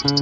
Yo,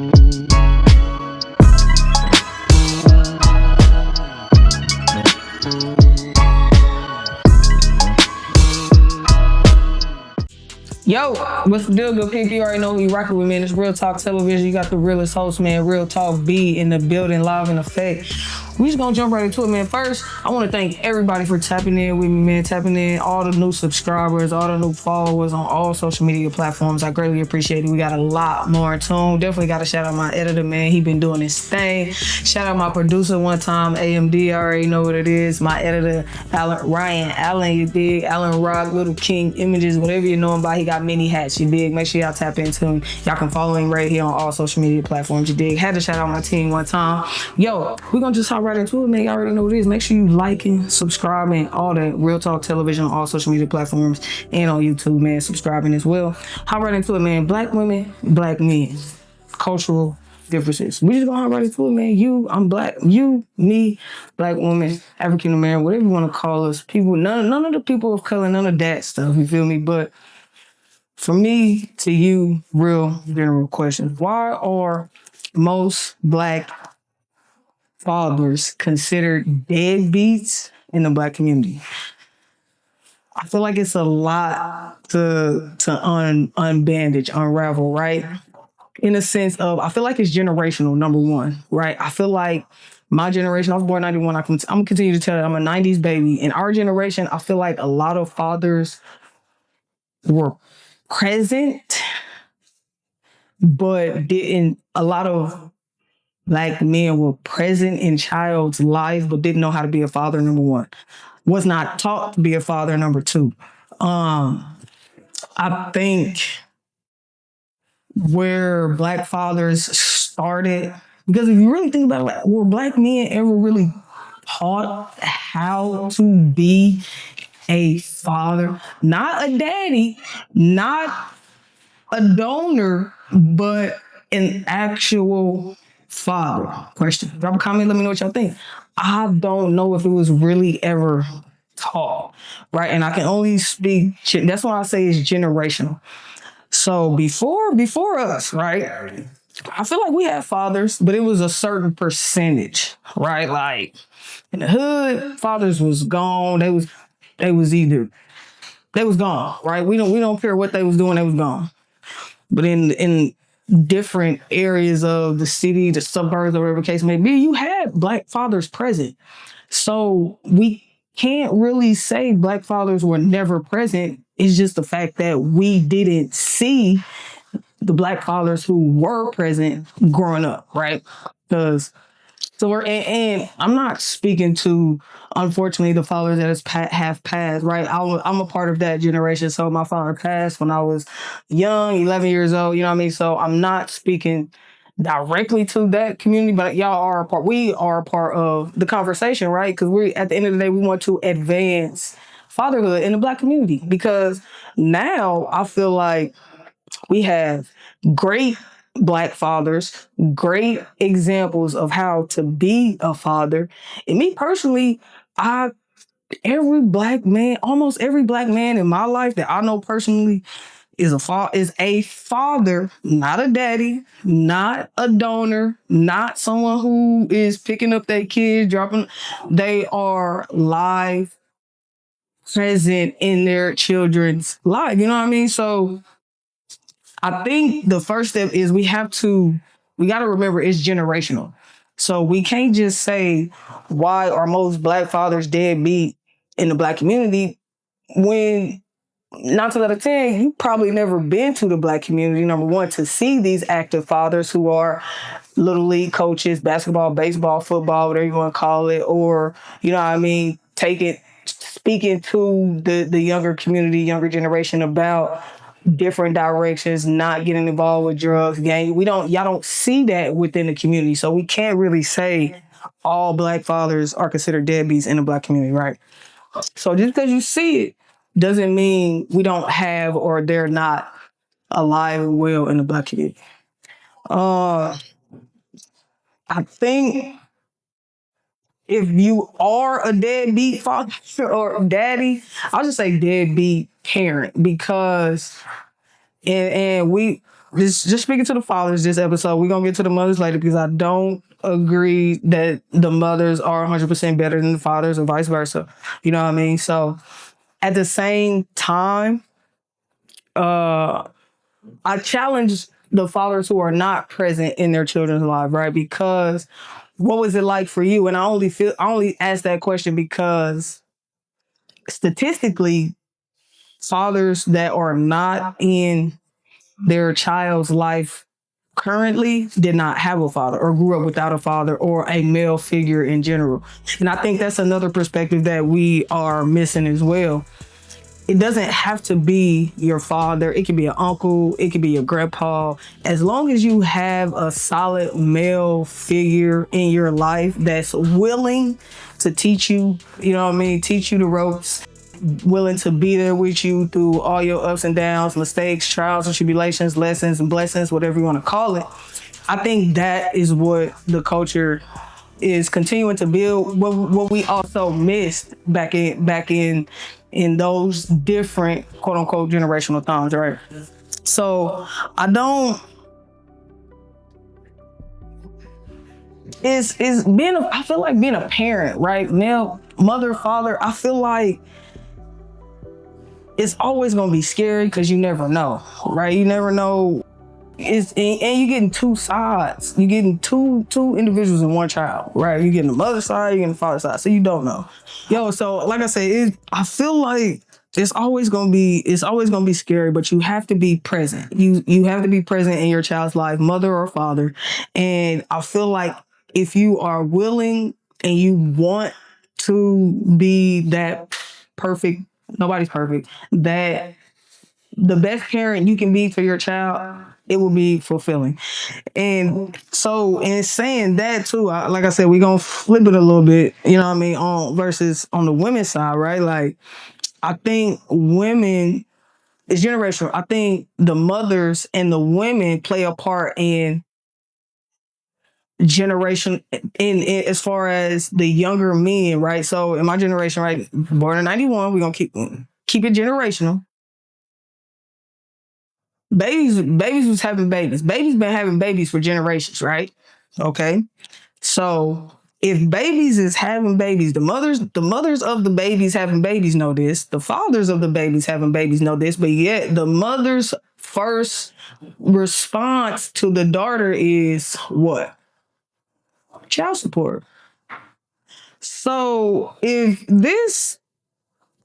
what's the deal, good people? You already know who you rocking with, man. It's Real Talk Television. You got the realest host, man. Real Talk B in the building, live in effect. We just gonna jump right into it, man. First, I want to thank everybody for tapping in with me, man. Tapping in, all the new subscribers, all the new followers on all social media platforms. I greatly appreciate it. We got a lot more in tune. Definitely got to shout out my editor, man. He been doing his thing. Shout out my producer one time, AMD. I already know what it is. My editor, Ryan Allen, you dig? Allen Rock, Little King Images, whatever you know him by. He got many hats, you dig? Make sure y'all tap into him. Y'all can follow him right here on all social media platforms, you dig? Had to shout out my team one time. Yo, we're gonna just hop right into it, man. Y'all already know what it is. Make sure you liking, subscribing, all that. Real Talk Television on all social media platforms and on YouTube, man. Subscribing as well. Hop right into it, man. Black women, black men. Cultural differences. We just gonna hop right into it, man. You, I'm black. You, me, black woman, African American, whatever you want to call us. People, none of the people of color, none of that stuff. You feel me? But for me to you, real general questions. Why are most black fathers considered deadbeats in the black community? I feel like it's a lot to unbandage, unravel, right? In a sense of, I feel like it's generational, number one, right? I feel like my generation, I was born in 91, I'm gonna continue to tell you, I'm a 90s baby. In our generation, I feel like a lot of fathers were present, but didn't, a lot of black men were present in child's life, but didn't know how to be a father, number one. Was not taught to be a father, number two. I think where black fathers started, because if you really think about it, like, were black men ever really taught how to be a father? Not a daddy, not a donor, but an actual father. Question. Drop a comment, let me know what y'all think. I don't know if it was really ever taught, right? And I can only speak, that's why I say it's generational. So before us, right? I feel like we had fathers, but it was a certain percentage, right? Like in the hood, fathers was gone. They was gone, right? We don't care what they was doing, they was gone. But in different areas of the city, the suburbs, or whatever the case may be, you had black fathers present. So we can't really say black fathers were never present. It's just the fact that we didn't see the black fathers who were present growing up, right? Because and I'm not speaking to, unfortunately, the fathers that have passed, right? I'm a part of that generation. So my father passed when I was young, 11 years old, you know what I mean? So I'm not speaking directly to that community, but we are a part of the conversation, right? Because at the end of the day, we want to advance fatherhood in the black community, because now I feel like we have great black fathers, great examples of how to be a father. And me personally, almost every black man in my life that I know personally is a father, not a daddy, not a donor, not someone who is picking up their kids, dropping. They are live, present in their children's life. You know what I mean? So I think the first step is we got to remember it's generational. So we can't just say, why are most black fathers deadbeat in the black community, when 9 times out of 10, you probably never been to the black community, number one, to see these active fathers who are little league coaches, basketball, baseball, football, whatever you want to call it, or, you know what I mean, speaking to the younger community, younger generation about different directions, not getting involved with drugs, gang. Y'all don't see that within the community. So we can't really say all black fathers are considered deadbeats in the black community, right? So just because you see it doesn't mean we don't have, or they're not alive and well in the black community. I think if you are a deadbeat father or daddy, I'll just say deadbeat parent, because and just speaking to the fathers this episode. We're gonna get to the mothers later because I don't agree that the mothers are 100% better than the fathers and vice versa. You know what I mean? So at the same time, uh, I challenge the fathers who are not present in their children's life, right? Because what was it like for you? And I only ask that question because statistically, fathers that are not in their child's life currently did not have a father or grew up without a father or a male figure in general. And I think that's another perspective that we are missing as well. It doesn't have to be your father. It can be an uncle. It can be your grandpa. As long as you have a solid male figure in your life that's willing to teach you, you know what I mean, teach you the ropes, willing to be there with you through all your ups and downs, mistakes, trials and tribulations, lessons and blessings, whatever you want to call it. I think that is what the culture is continuing to build. What we also missed back in those different quote unquote generational times, right? So I don't. Is being I feel like being a parent, right? Now, mother, father. I feel like it's always gonna be scary because you never know, right? You never know. And you're getting two sides. You're getting two individuals in one child, right? You're getting the mother side, you're getting the father side, so you don't know. Yo, so like I said, I feel like it's always gonna be scary, but you have to be present. You have to be present in your child's life, mother or father. And I feel like if you are willing and you want to be that perfect, nobody's perfect, that the best parent you can be for your child, it will be fulfilling. And so, in saying that too, like I said, we're gonna flip it a little bit, you know what I mean, on versus on the women's side, right? Like, I think women, it's generational. I think the mothers and the women play a part in generation in as far as the younger men, right? So in my generation, right, born in 91, we're gonna keep it generational. Babies was having babies. Babies been having babies for generations, right? Okay. So if babies is having babies, the mothers of the babies having babies know this. The fathers of the babies having babies know this. But yet the mother's first response to the daughter is what? Child support. So if this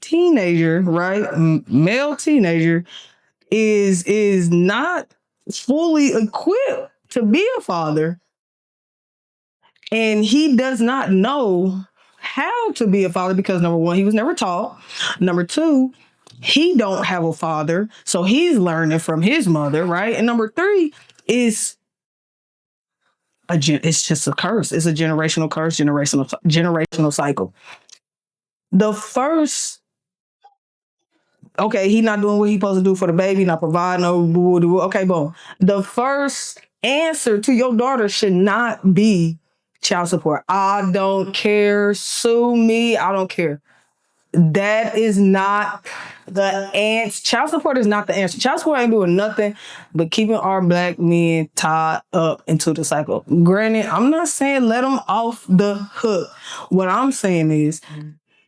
teenager, right, male teenager, is not fully equipped to be a father, and he does not know how to be a father because number one, he was never taught. Number two, he don't have a father, so he's learning from his mother, right? And number three is it's just a curse. It's a generational curse, generational cycle. The first, okay, he not doing what he supposed to do for the baby, not providing no okay, boom. The first answer to your daughter should not be child support. I don't care. Sue me. I don't care. That is not the answer. Child support is not the answer. Child support ain't doing nothing but keeping our black men tied up into the cycle. Granted, I'm not saying let them off the hook. What I'm saying is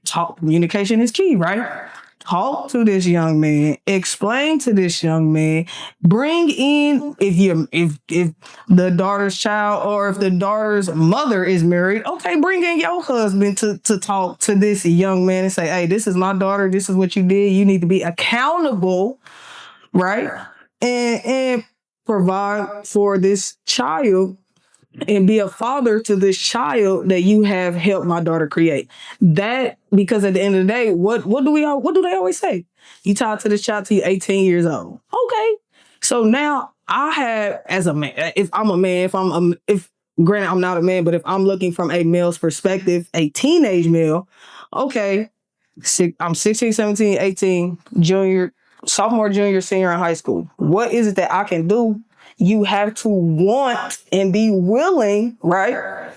talk. Communication is key, right? Talk to this young man, explain to this young man, bring in if the daughter's child or if the daughter's mother is married, okay, bring in your husband to talk to this young man and say, hey, this is my daughter, this is what you did, you need to be accountable, right? And provide for this child and be a father to this child that you have helped my daughter create. That, because at the end of the day, what do they always say? You talk to this child till you're 18 years old. Okay. So now I have, as a man, if I'm a man, if granted I'm not a man, but if I'm looking from a male's perspective, a teenage male, okay, I'm 16, 17, 18, junior, sophomore, junior, senior in high school. What is it that I can do? You have to want and be willing, right,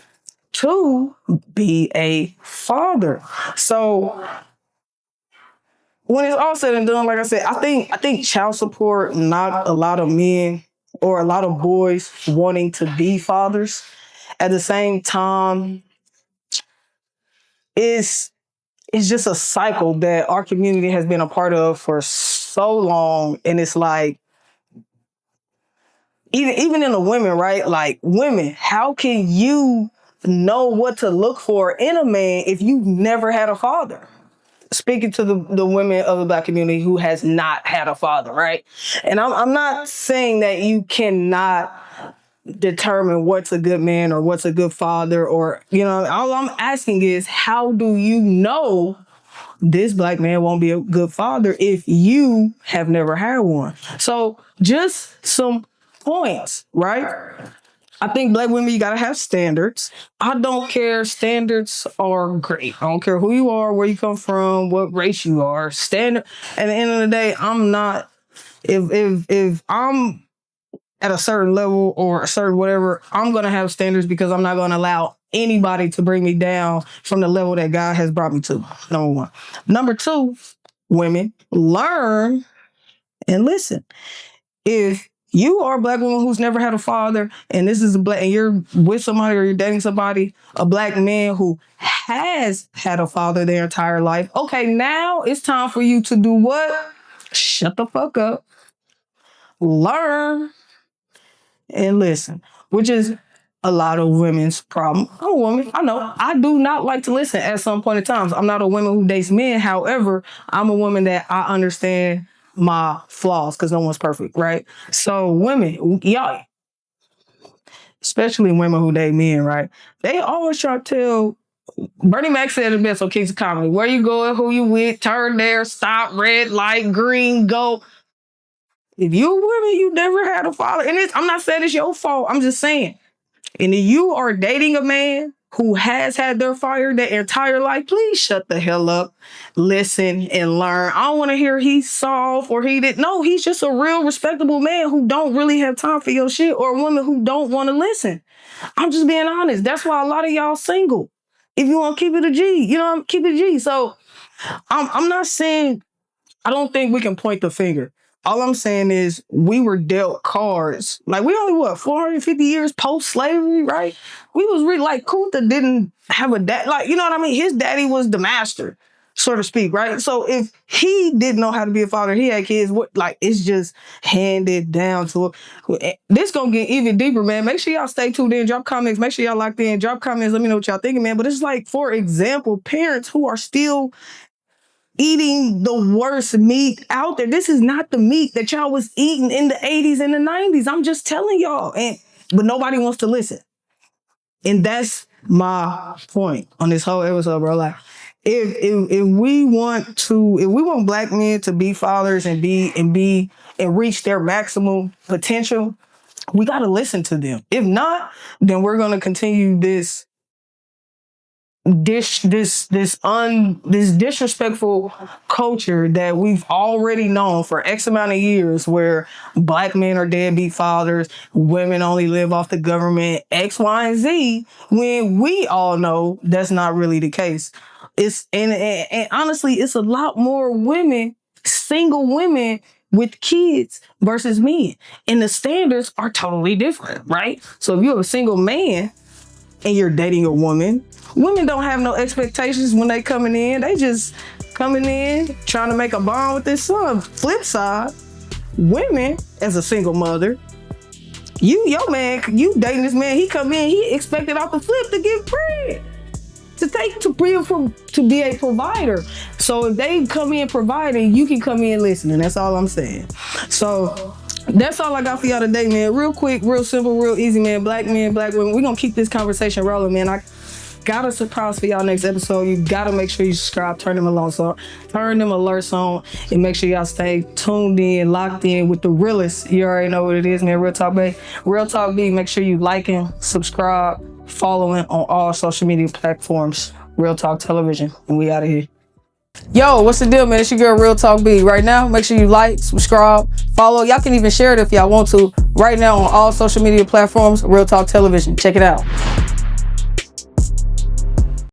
to be a father. So when it's all said and done, like I said, I think child support, not a lot of men or a lot of boys wanting to be fathers. At the same time, it's just a cycle that our community has been a part of for so long. And it's like, even in the women, right? Like, women, how can you know what to look for in a man if you've never had a father? Speaking to the women of the Black community who has not had a father, right? And I'm not saying that you cannot determine what's a good man or what's a good father, or, all I'm asking is, how do you know this Black man won't be a good father if you have never had one? So just some points, right? I think Black women, you gotta have standards. I don't care. Standards are great. I don't care who you are, where you come from, what race you are. Standard. At the end of the day, I'm not. If I'm at a certain level or a certain whatever, I'm gonna have standards because I'm not gonna allow anybody to bring me down from the level that God has brought me to. Number one. Number two, women, learn and listen. If you are a Black woman who's never had a father, and this is and you're with somebody or you're dating somebody, a Black man who has had a father their entire life, okay, now it's time for you to do what? Shut the fuck up, learn, and listen, which is a lot of women's problem. I'm a woman. I know. I do not like to listen at some point in time. I'm not a woman who dates men. However, I'm a woman that I understand my flaws because no one's perfect, right? So women, y'all, especially women who date men, right? They always try to tell. Bernie Mac said it best on Kings of Comedy. Where you going, who you with, turn there, stop, red light, green, go. If you a woman, you never had a father. And I'm not saying it's your fault. I'm just saying. And if you are dating a man who has had their father their entire life, please shut the hell up, listen, and learn. I don't want to hear he's soft or he did. No, he's just a real respectable man who don't really have time for your shit, or a woman who don't want to listen. I'm just being honest. That's why a lot of y'all single. If you want to keep it a G, keep it a G. So I'm not saying, I don't think we can point the finger. All I'm saying is we were dealt cards. Like, we only, 450 years post-slavery, right? We was really, like, Kunta didn't have a dad. Like, you know what I mean? His daddy was the master, so to speak, right? So if he didn't know how to be a father, he had kids, it's just handed down to him. This gonna get even deeper, man. Make sure y'all stay tuned in. Drop comments. Make sure y'all locked in. Drop comments. Let me know what y'all thinking, man. But it's like, for example, parents who are still eating the worst meat out there. This is not the meat that y'all was eating in the 80s and the 90s. I'm just telling y'all. But nobody wants to listen. And that's my point on this whole episode, bro. Like, if we want Black men to be fathers and reach their maximum potential, we gotta listen to them. If not, then we're gonna continue this disrespectful culture that we've already known for X amount of years, where Black men are deadbeat fathers, women only live off the government, X, Y, and Z, when we all know that's not really the case. And honestly, it's a lot more women, single women with kids versus men. And the standards are totally different, right? So if you're a single man and you're dating a women don't have no expectations when they coming in. They just coming in trying to make a bond with this son. Flip side, women, as a single mother, your man, you dating this man, he come in, he expected off the flip to get bread, to be a provider. So if they come in providing, you can come in listening. That's all I'm saying. So that's all I got for y'all today, man. Real quick, real simple, real easy, man. Black men, Black women. We're gonna keep this conversation rolling, man. I got a surprise for y'all next episode. You gotta make sure you subscribe, turn them alerts on, and make sure y'all stay tuned in, locked in with the realest. You already know what it is, man. Real Talk Bay. Real Talk B. Make sure you liking, subscribe, following on all social media platforms. Real Talk Television. And we out of here. Yo, what's the deal, man? It's your girl, Real Talk B. Right now, make sure you like, subscribe, follow. Y'all can even share it if y'all want to. Right now on all social media platforms, Real Talk Television. Check it out.